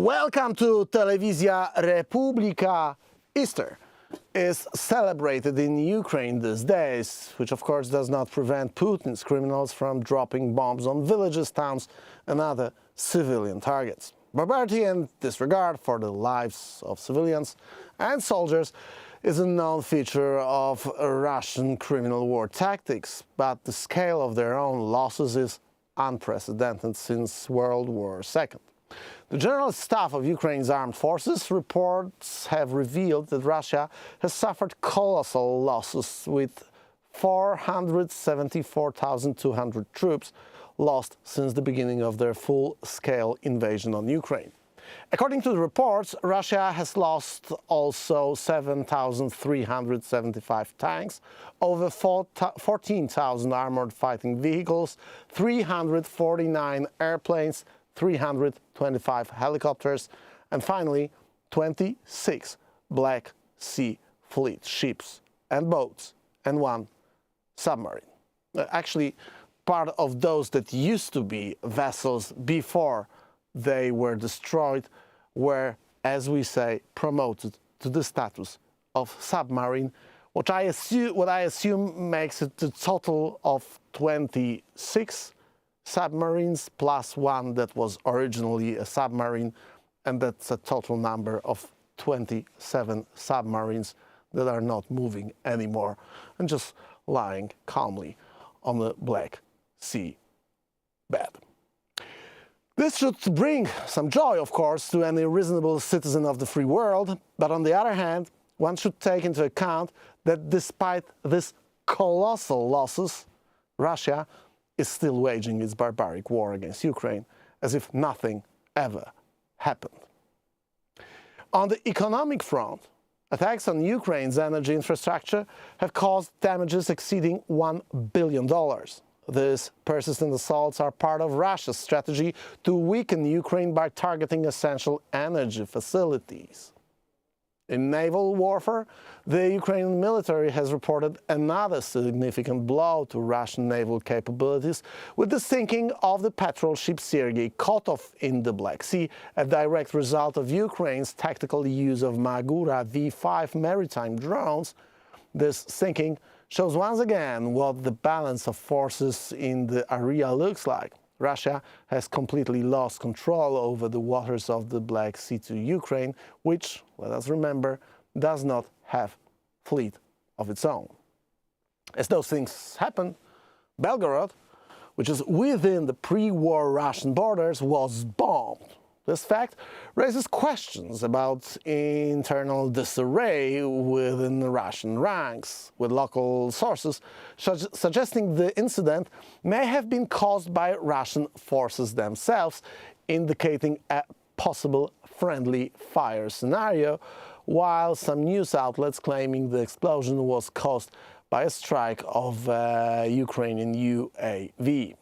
Welcome to Telewizja Republika. Easter is celebrated in Ukraine these days, which of course does not prevent Putin's criminals from dropping bombs on villages, towns and other civilian targets. Barbarity and disregard for the lives of civilians and soldiers is a known feature of Russian criminal war tactics, but the scale of their own losses is unprecedented since World War II. The General Staff of Ukraine's armed forces reports have revealed that Russia has suffered colossal losses, with 474,200 troops lost since the beginning of their full-scale invasion on Ukraine. According to the reports, Russia has lost also 7,375 tanks, over 14,000 armored fighting vehicles, 349 airplanes, 325 helicopters, and finally 26 Black Sea Fleet ships and boats and one submarine. Actually, part of those that used to be vessels before they were destroyed were, as we say, promoted to the status of submarine, what I assume makes it a total of 26 submarines plus one that was originally a submarine, and that's a total number of 27 submarines that are not moving anymore and just lying calmly on the Black Sea bed. This should bring some joy, of course, to any reasonable citizen of the free world, but on the other hand, one should take into account that despite these colossal losses, Russia is still waging its barbaric war against Ukraine as if nothing ever happened. On the economic front, attacks on Ukraine's energy infrastructure have caused damages exceeding $1 billion. These persistent assaults are part of Russia's strategy to weaken Ukraine by targeting essential energy facilities. In naval warfare, the Ukrainian military has reported another significant blow to Russian naval capabilities with the sinking of the patrol ship Sergei Kotov in the Black Sea, a direct result of Ukraine's tactical use of Magura V-5 maritime drones. This sinking shows once again what the balance of forces in the area looks like. Russia has completely lost control over the waters of the Black Sea to Ukraine, which, let us remember, does not have fleet of its own. As those things happen, Belgorod, which is within the pre-war Russian borders, was bombed. This fact raises questions about internal disarray within the Russian ranks, with local sources suggesting the incident may have been caused by Russian forces themselves, indicating a possible friendly fire scenario, while some news outlets claiming the explosion was caused by a strike of Ukrainian UAV.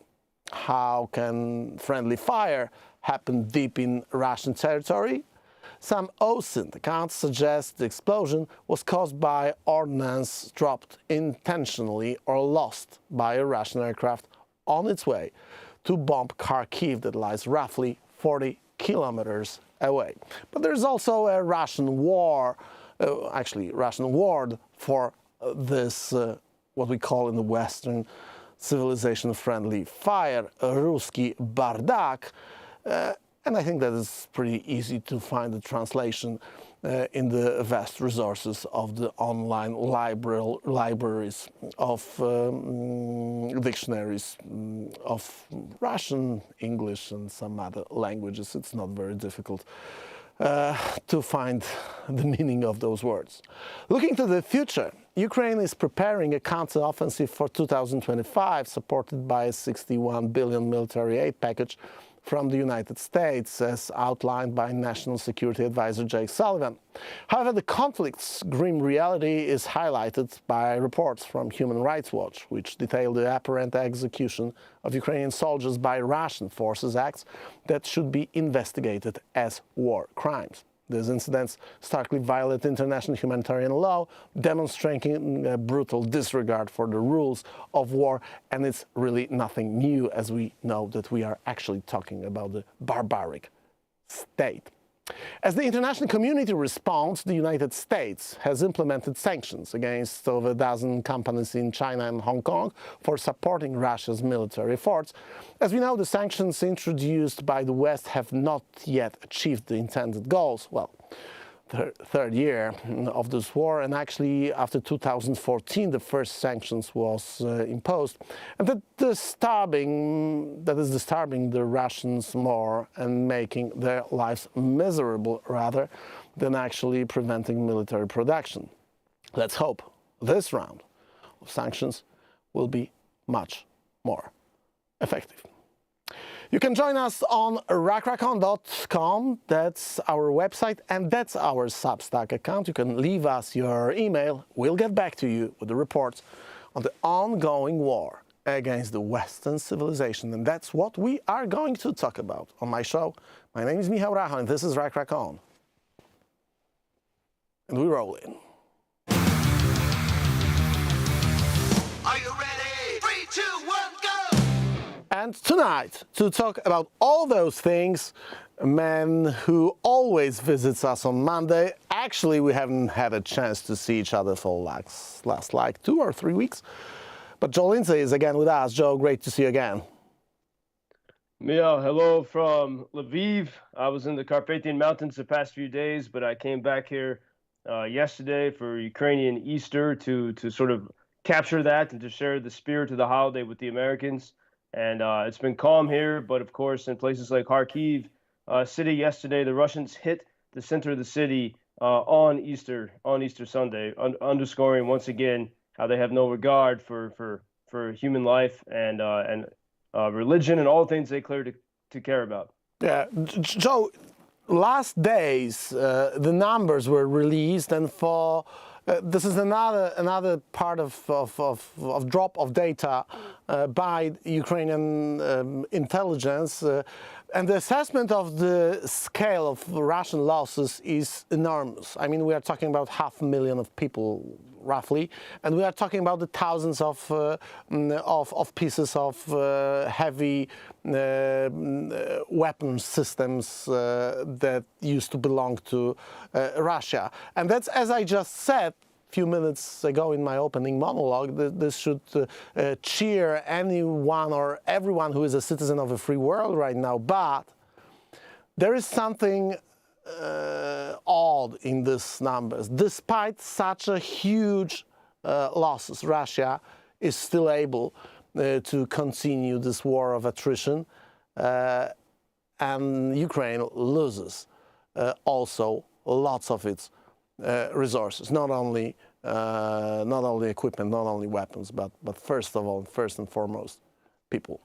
How can friendly fire happen deep in Russian territory? Some OSINT accounts suggest the explosion was caused by ordnance dropped intentionally or lost by a Russian aircraft on its way to bomb Kharkiv, that lies roughly 40 kilometers away. But there's also a Russian war, Russian word for this, what we call in the Western civilization friendly fire, Ruski bardak. And I think that it's pretty easy to find the translation in the vast resources of the online libraries of dictionaries of Russian, English and some other languages. It's not very difficult to find the meaning of those words. Looking to the future, Ukraine is preparing a counter-offensive for 2025, supported by a $61 billion military aid package from the United States, as outlined by National Security Advisor Jake Sullivan. However, the conflict's grim reality is highlighted by reports from Human Rights Watch, which detail the apparent execution of Ukrainian soldiers by Russian forces, acts that should be investigated as war crimes. These incidents starkly violate international humanitarian law, demonstrating a brutal disregard for the rules of war, and it's really nothing new, as we know that we are actually talking about the barbaric state. As the international community responds, the United States has implemented sanctions against over a dozen companies in China and Hong Kong for supporting Russia's military efforts. As we know, the sanctions introduced by the West have not yet achieved the intended goals. Well, third year of this war, and actually after 2014 the first sanctions was imposed, and that is disturbing the Russians more and making their lives miserable rather than actually preventing military production. Let's hope this round of sanctions will be much more effective. You can join us on rackracon.com, that's our website, and that's our Substack account. You can leave us your email. We'll get back to you with the reports on the ongoing war against the Western civilization. And that's what we are going to talk about on my show. My name is Michał Racha, and this is Rackracon. And we roll in. Are you ready? 3, 2, 1, go! And tonight, to talk about all those things, a man who always visits us on Monday. Actually, we haven't had a chance to see each other for last 2 or 3 weeks. But Joe Lindsley is again with us. Joe, great to see you again. Mia, hello from Lviv. I was in the Carpathian Mountains the past few days, but I came back here yesterday for Ukrainian Easter to sort of capture that and to share the spirit of the holiday with the Americans. And it's been calm here, but of course, in places like Kharkiv city yesterday, the Russians hit the center of the city on Easter Sunday, underscoring once again how they have no regard for human life and religion and all things they claim to care about. Yeah, Joe, last days the numbers were released, and for this is another part of drop of data by Ukrainian intelligence, and the assessment of the scale of Russian losses is enormous. I mean, we are talking about 500,000 of people roughly, and we are talking about the thousands of pieces of heavy weapon systems that used to belong to Russia. And that's, as I just said a few minutes ago in my opening monologue, this should cheer anyone or everyone who is a citizen of a free world right now. But there is something odd in these numbers. Despite such a huge losses, Russia is still able to continue this war of attrition, and Ukraine loses also lots of its resources, not only equipment, not only weapons, but first and foremost, people.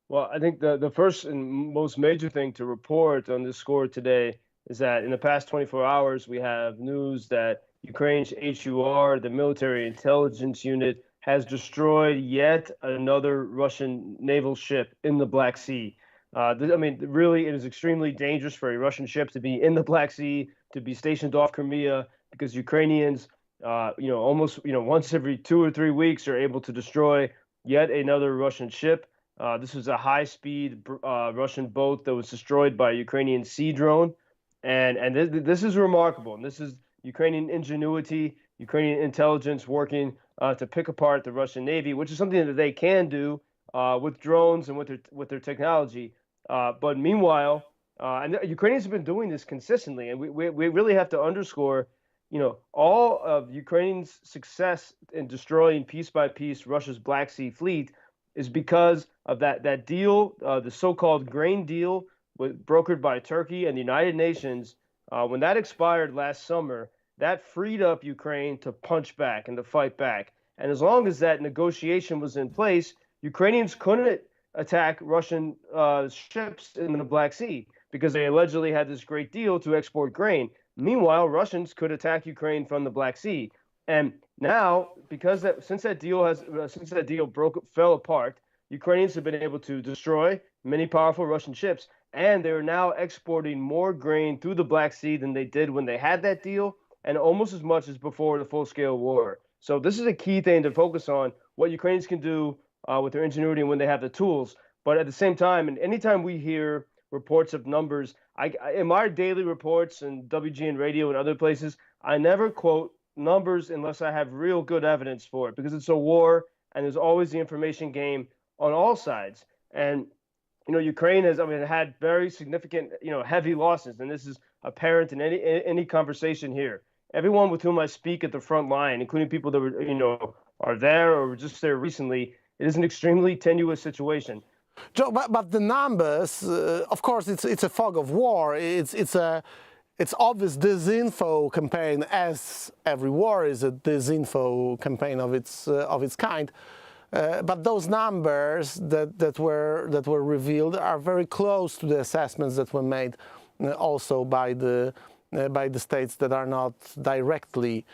Well, I think the first and most major thing to report on this score today is that in the past 24 hours, we have news that Ukraine's HUR, the military intelligence unit, has destroyed yet another Russian naval ship in the Black Sea. I mean, really, it is extremely dangerous for a Russian ship to be in the Black Sea, to be stationed off Crimea, because Ukrainians, almost, once every 2 or 3 weeks are able to destroy yet another Russian ship. This was a high-speed Russian boat that was destroyed by a Ukrainian sea drone, and this is remarkable. And this is Ukrainian ingenuity, Ukrainian intelligence working to pick apart the Russian Navy, which is something that they can do with drones and with their technology. But meanwhile, and the Ukrainians have been doing this consistently, and we really have to underscore, all of Ukraine's success in destroying piece by piece Russia's Black Sea fleet is because of that deal, the so-called grain deal brokered by Turkey and the United Nations. When that expired last summer, that freed up Ukraine to punch back and to fight back. And as long as that negotiation was in place, Ukrainians couldn't attack Russian ships in the Black Sea because they allegedly had this great deal to export grain. Meanwhile, Russians could attack Ukraine from the Black Sea. And now, because since that deal fell apart, Ukrainians have been able to destroy many powerful Russian ships, and they're now exporting more grain through the Black Sea than they did when they had that deal, and almost as much as before the full-scale war. So this is a key thing to focus on, what Ukrainians can do with their ingenuity and when they have the tools. But at the same time, and anytime we hear reports of numbers, In my daily reports and WGN radio and other places, I never quote numbers unless I have real good evidence for it, because it's a war and there's always the information game on all sides. And Ukraine has, I mean, had very significant, heavy losses, and this is apparent in any conversation here. Everyone with whom I speak at the front line, including people that were, are there or were just there recently, it is an extremely tenuous situation. Joe, but the numbers, of course, it's a fog of war. It's obvious disinfo campaign, as every war is a disinfo campaign of its kind. But those numbers that were revealed are very close to the assessments that were made also by the states that are not directly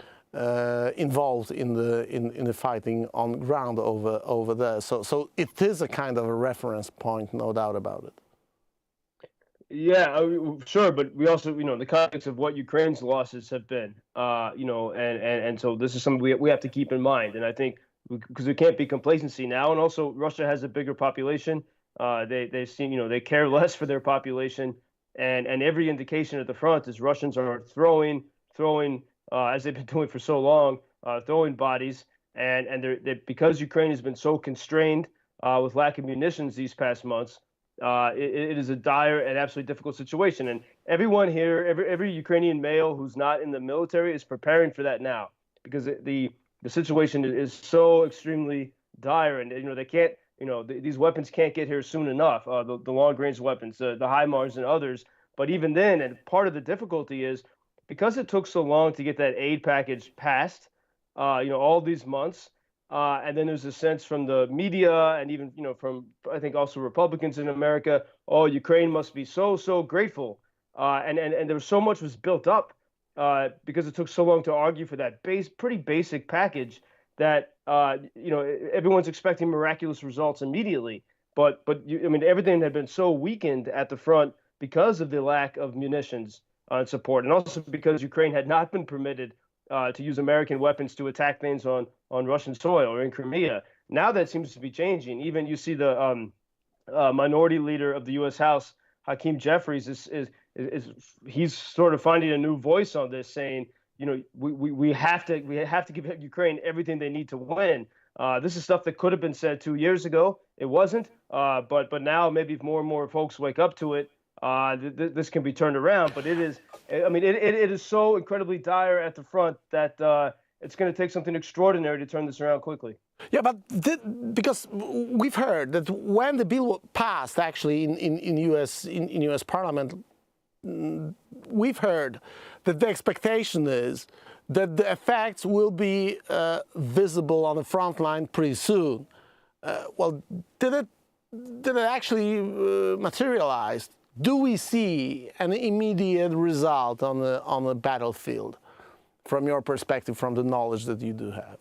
involved in the fighting on ground over there. So it is a kind of a reference point, no doubt about it. Yeah, sure, but we also, the context of what Ukraine's losses have been, and so this is something we have to keep in mind. And I think because there can't be complacency now, and also Russia has a bigger population. They seem, they care less for their population, and every indication at the front is Russians are throwing as they've been doing for so long, throwing bodies, and they're because Ukraine has been so constrained with lack of munitions these past months. It is a dire and absolutely difficult situation, and everyone here, every Ukrainian male who's not in the military is preparing for that now, because the situation is so extremely dire, and they can't, these weapons can't get here soon enough. The long range weapons, the HIMARS and others. But even then, and part of the difficulty is because it took so long to get that aid package passed, all these months. And then there's a sense from the media and even, from, I think, also Republicans in America, oh, Ukraine must be so grateful. And there was so much was built up because it took so long to argue for that pretty basic package that, everyone's expecting miraculous results immediately. But everything had been so weakened at the front because of the lack of munitions and support, and also because Ukraine had not been permitted to use American weapons to attack things on Russian soil or in Crimea. Now that seems to be changing. Even you see the minority leader of the U.S. House, Hakeem Jeffries, is he's sort of finding a new voice on this, saying, we have to give Ukraine everything they need to win. This is stuff that could have been said 2 years ago. It wasn't, but now maybe if more and more folks wake up to it, this can be turned around. But it is, it is so incredibly dire at the front that it's going to take something extraordinary to turn this around quickly. Yeah, but because we've heard that when the bill passed, actually in U.S. Parliament, we've heard that the expectation is that the effects will be visible on the front line pretty soon. Well, did it actually materialize? Do we see an immediate result on the battlefield, from your perspective, from the knowledge that you do have?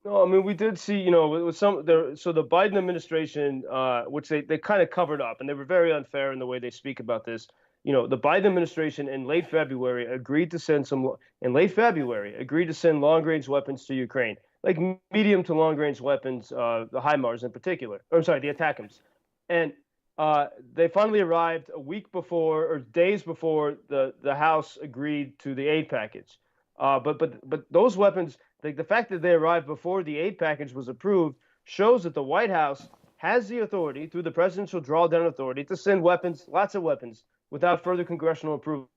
No, we did see, with some there. So the Biden administration, which they kind of covered up, and they were very unfair in the way they speak about this. The Biden administration in late February agreed to send long-range weapons to Ukraine, like medium to long-range weapons, the HIMARS in particular, or sorry, the ATACMS, and they finally arrived a week before or days before the House agreed to the aid package. But those weapons, the fact that they arrived before the aid package was approved, shows that the White House has the authority, through the presidential drawdown authority, to send weapons, lots of weapons, without further congressional approval,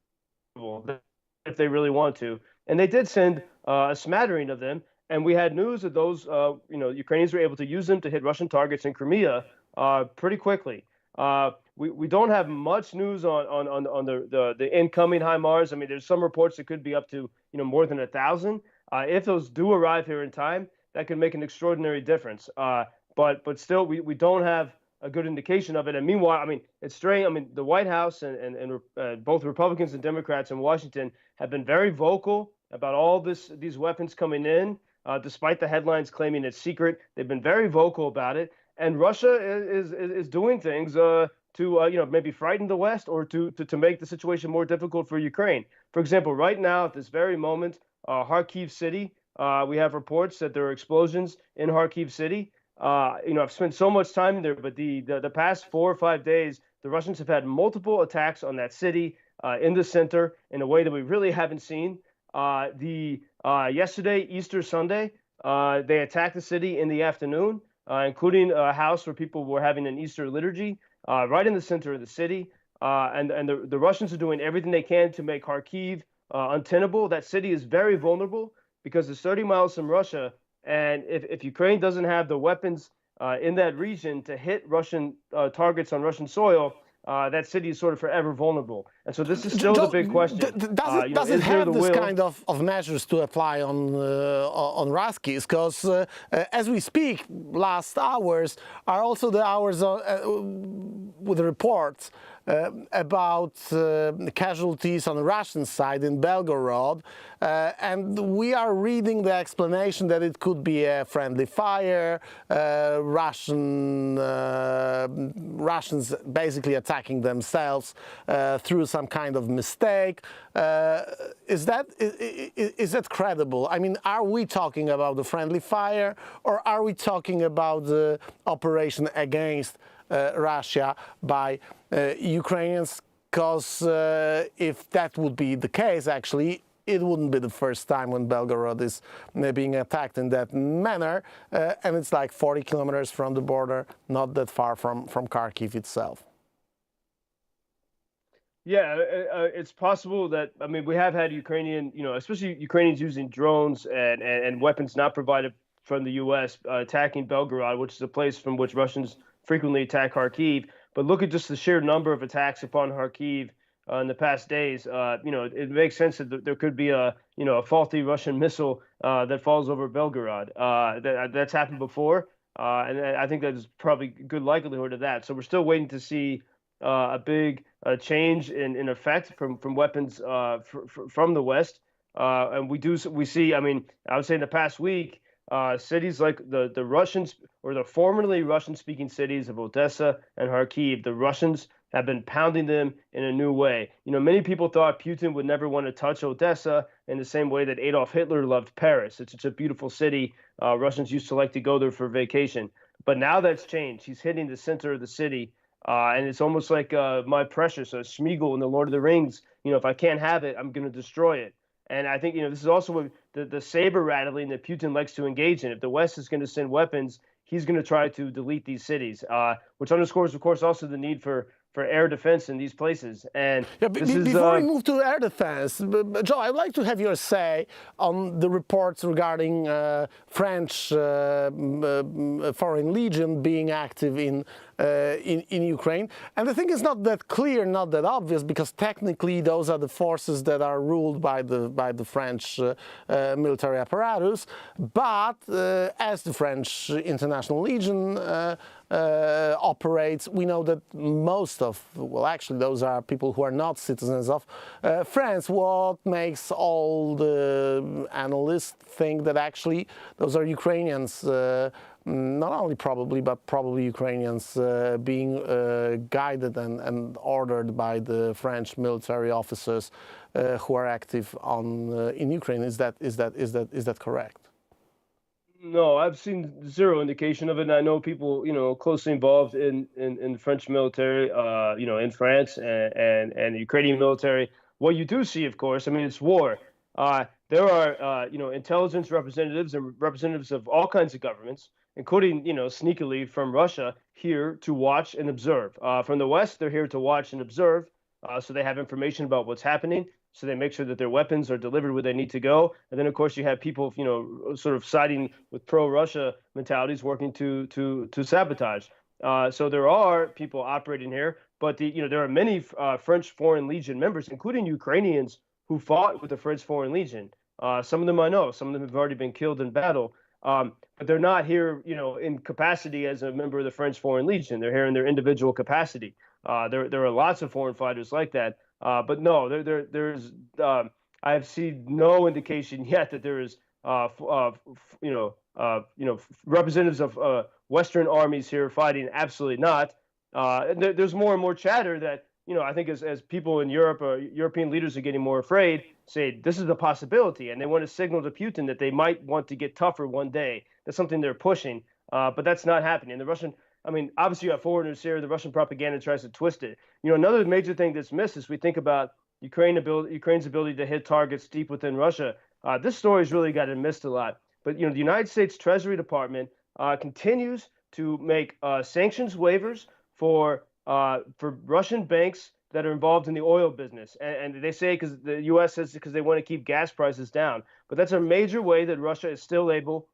if they really want to. And they did send a smattering of them. And we had news that those, Ukrainians were able to use them to hit Russian targets in Crimea pretty quickly. We don't have much news on the incoming HIMARS. There's some reports that could be up to more than 1,000. If those do arrive here in time, that could make an extraordinary difference. But still, we don't have a good indication of it. And meanwhile, it's strange. The White House and both Republicans and Democrats in Washington have been very vocal about all these weapons coming in, despite the headlines claiming it's secret. They've been very vocal about it. And Russia is doing things to maybe frighten the West or to make the situation more difficult for Ukraine. For example, right now at this very moment, Kharkiv City, we have reports that there are explosions in Kharkiv City. I've spent so much time there, but the past 4 or 5 days, The Russians have had multiple attacks on that city in the center in a way that we really haven't seen. Yesterday, Easter Sunday, they attacked the city in the afternoon, including a house where people were having an Easter liturgy right in the center of the city. And the Russians are doing everything they can to make Kharkiv untenable. That city is very vulnerable because it's 30 miles from Russia. And if Ukraine doesn't have the weapons in that region to hit Russian targets on Russian soil, that city is sort of forever vulnerable. And so this is still the big question. Does it have this kind of measures to apply on Ruskies? Because as we speak, last hours are also the hours with reports about casualties on the Russian side in Belgorod, and we are reading the explanation that it could be a friendly fire, Russians basically attacking themselves through some kind of mistake. Is that credible? I mean, are we talking about the friendly fire, or are we talking about the operation against Russia by Ukrainians? Because if that would be the case, actually, it wouldn't be the first time when Belgorod is being attacked in that manner, and it's like 40 kilometers from the border, not that far from Kharkiv itself. Yeah, it's possible that, I mean, we have had Ukrainian, especially Ukrainians using drones and weapons not provided from the U.S. Attacking Belgorod, which is a place from which Russians frequently attack Kharkiv. But look at just the sheer number of attacks upon Kharkiv in the past days. It makes sense that there could be a faulty Russian missile that falls over Belgorod. That's happened before, and I think there's probably good likelihood of that. So we're still waiting to see a big change in effect from weapons from the West, and we see. I mean, I would say in the past week, cities like the Russians, or the formerly Russian-speaking cities of Odessa and Kharkiv, the Russians have been pounding them in a new way. Many people thought Putin would never want to touch Odessa in the same way that Adolf Hitler loved Paris. It's such a beautiful city. Russians used to like to go there for vacation. But now that's changed. He's hitting the center of the city, and it's almost like my precious, Smeagol in The Lord of the Rings. If I can't have it, I'm going to destroy it. And I think, this is also what the saber rattling that Putin likes to engage in. If the West is going to send weapons, he's going to try to delete these cities, which underscores, of course, also the need for air defense in these places. And before we move to air defense, Joe, I'd like to have your say on the reports regarding French Foreign Legion being active in Ukraine. And I think it's not that clear, not that obvious, because technically those are the forces that are ruled by the French military apparatus. But as the French International Legion operates, we know that most of, well, actually those are people who are not citizens of France. What makes all the analysts think that actually those are Ukrainians, not only probably, but probably Ukrainians being guided and ordered by the French military officers who are active in Ukraine? Is that correct? No, I've seen zero indication of it, and I know people, closely involved in the French military, in France and the Ukrainian military. What you do see, of course, I mean, it's war. There are, intelligence representatives and representatives of all kinds of governments, including, sneakily from Russia, here to watch and observe. From the West, they're here to watch and observe, so they have information about what's happening. So they make sure that their weapons are delivered where they need to go. And then, of course, you have people, sort of siding with pro-Russia mentalities working to sabotage. So there are people operating here, but there are many French Foreign Legion members, including Ukrainians, who fought with the French Foreign Legion. Some of them I know. Some of them have already been killed in battle. But they're not here, in capacity as a member of the French Foreign Legion. They're here in their individual capacity. There are lots of foreign fighters like that. But no, there's I have seen no indication yet that there is representatives of Western armies here fighting. Absolutely not. There's more and more chatter that I think as people in Europe, European leaders are getting more afraid, say this is a possibility, and they want to signal to Putin that they might want to get tougher one day. That's something they're pushing, but that's not happening. The Russian I mean, obviously you have foreigners here. The Russian propaganda tries to twist it. Another major thing that's missed is we think about Ukraine's ability to hit targets deep within Russia. This story's really gotten missed a lot. But the United States Treasury Department continues to make sanctions waivers for Russian banks that are involved in the oil business, and they say because the U.S. says because they want to keep gas prices down. But that's a major way that Russia is still able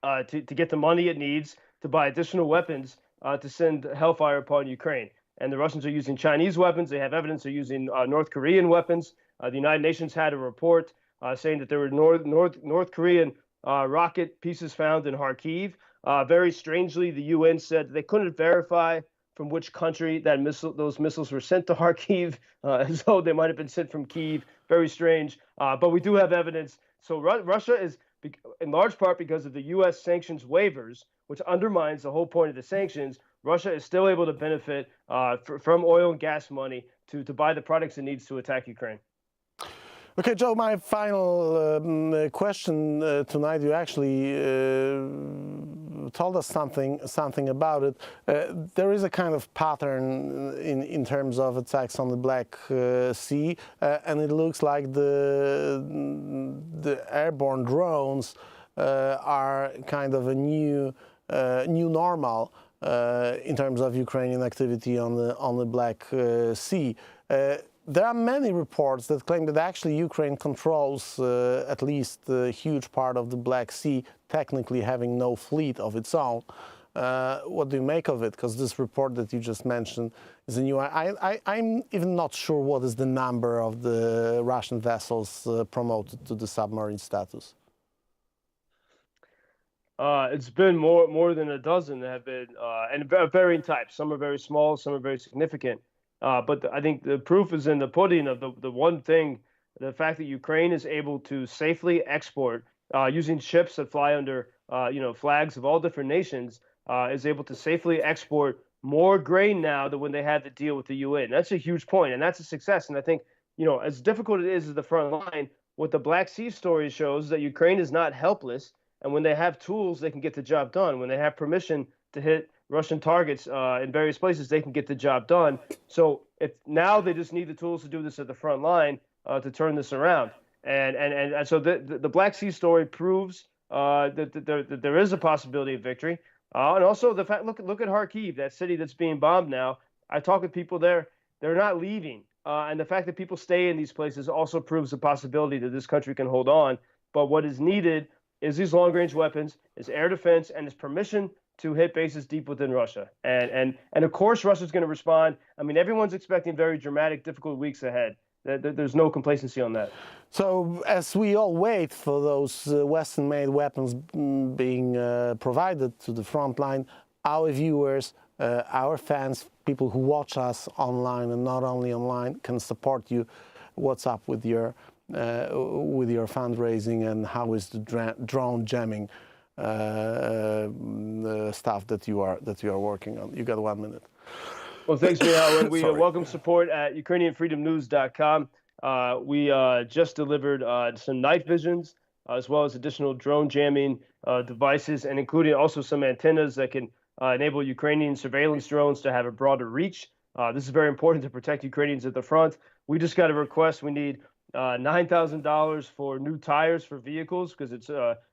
to get the money it needs to buy additional weapons to send hellfire upon Ukraine. And the Russians are using Chinese weapons. They have evidence they're using North Korean weapons. The United Nations had a report saying that there were North Korean rocket pieces found in Kharkiv. Very strangely, the UN said they couldn't verify from which country those missiles were sent to Kharkiv, as though they might have been sent from Kyiv. Very strange. But we do have evidence. So Russia is, in large part because of the U.S. sanctions waivers, which undermines the whole point of the sanctions, Russia is still able to benefit from oil and gas money to buy the products it needs to attack Ukraine. Okay, Joe, my final question tonight, you actually told us something about it. There is a kind of pattern in terms of attacks on the Black Sea, and it looks like the airborne drones are kind of a new normal in terms of Ukrainian activity on the Black Sea. There are many reports that claim that actually Ukraine controls at least a huge part of the Black Sea, technically having no fleet of its own. What do you make of it? Because this report that you just mentioned is a new. I'm even not sure what is the number of the Russian vessels promoted to the submarine status. It's been more than a dozen that have been, and varying types. Some are very small, some are very significant. But I think the proof is in the pudding of the one thing, the fact that Ukraine is able to safely export using ships that fly under flags of all different nations, is able to safely export more grain now than when they had to deal with the UN. That's a huge point, and that's a success. And I think as difficult it is at the front line, what the Black Sea story shows is that Ukraine is not helpless, and when they have tools, they can get the job done. When they have permission to hit Russian targets in various places, they can get the job done. So now they just need the tools to do this at the front line to turn this around. And so the Black Sea story proves that there is a possibility of victory. And also the fact, look at Kharkiv, that city that's being bombed now. I talk with people there; they're not leaving. And the fact that people stay in these places also proves the possibility that this country can hold on. But what is needed is these long-range weapons, is air defense, and is permission to hit bases deep within Russia. And of course, Russia's going to respond. I mean, everyone's expecting very dramatic, difficult weeks ahead. There's no complacency on that. So as we all wait for those Western-made weapons being provided to the front line, our viewers, our fans, people who watch us online and not only online, can support you. What's up with your fundraising, and how is the drone jamming stuff that you are working on? You got 1 minute. Well, thanks, Michal. We welcome support at UkrainianFreedomNews.com. We just delivered some night visions, as well as additional drone jamming devices, and including also some antennas that can enable Ukrainian surveillance drones to have a broader reach. This is very important to protect Ukrainians at the front. We just got a request. We need $9,000 for new tires for vehicles, because it's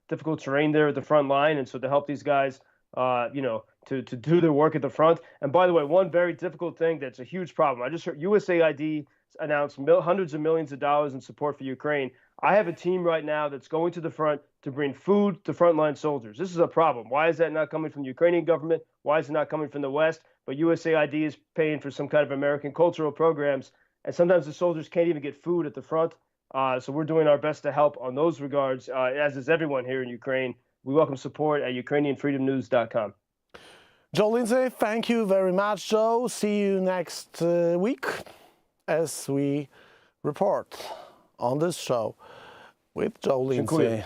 difficult terrain there at the front line, and so to help these guys, to do their work at the front. And by the way, one very difficult thing that's a huge problem. I just heard USAID announced hundreds of millions of dollars in support for Ukraine. I have a team right now that's going to the front to bring food to frontline soldiers. This is a problem. Why is that not coming from the Ukrainian government? Why is it not coming from the West? But USAID is paying for some kind of American cultural programs, and sometimes the soldiers can't even get food at the front. So we're doing our best to help on those regards, as is everyone here in Ukraine. We welcome support at UkrainianFreedomNews.com. Joe Lindsley, thank you very much, Joe. See you next week as we report on this show with Joe Lindsley,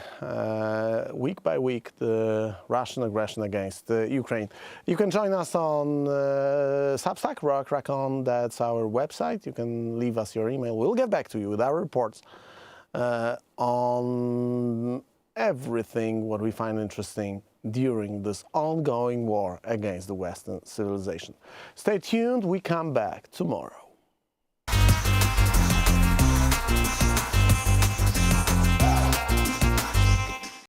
week by week, the Russian aggression against Ukraine. You can join us on Substack, Racon, that's our website. You can leave us your email. We'll get back to you with our reports on everything what we find interesting during this ongoing war against the Western civilization. Stay tuned, we come back tomorrow.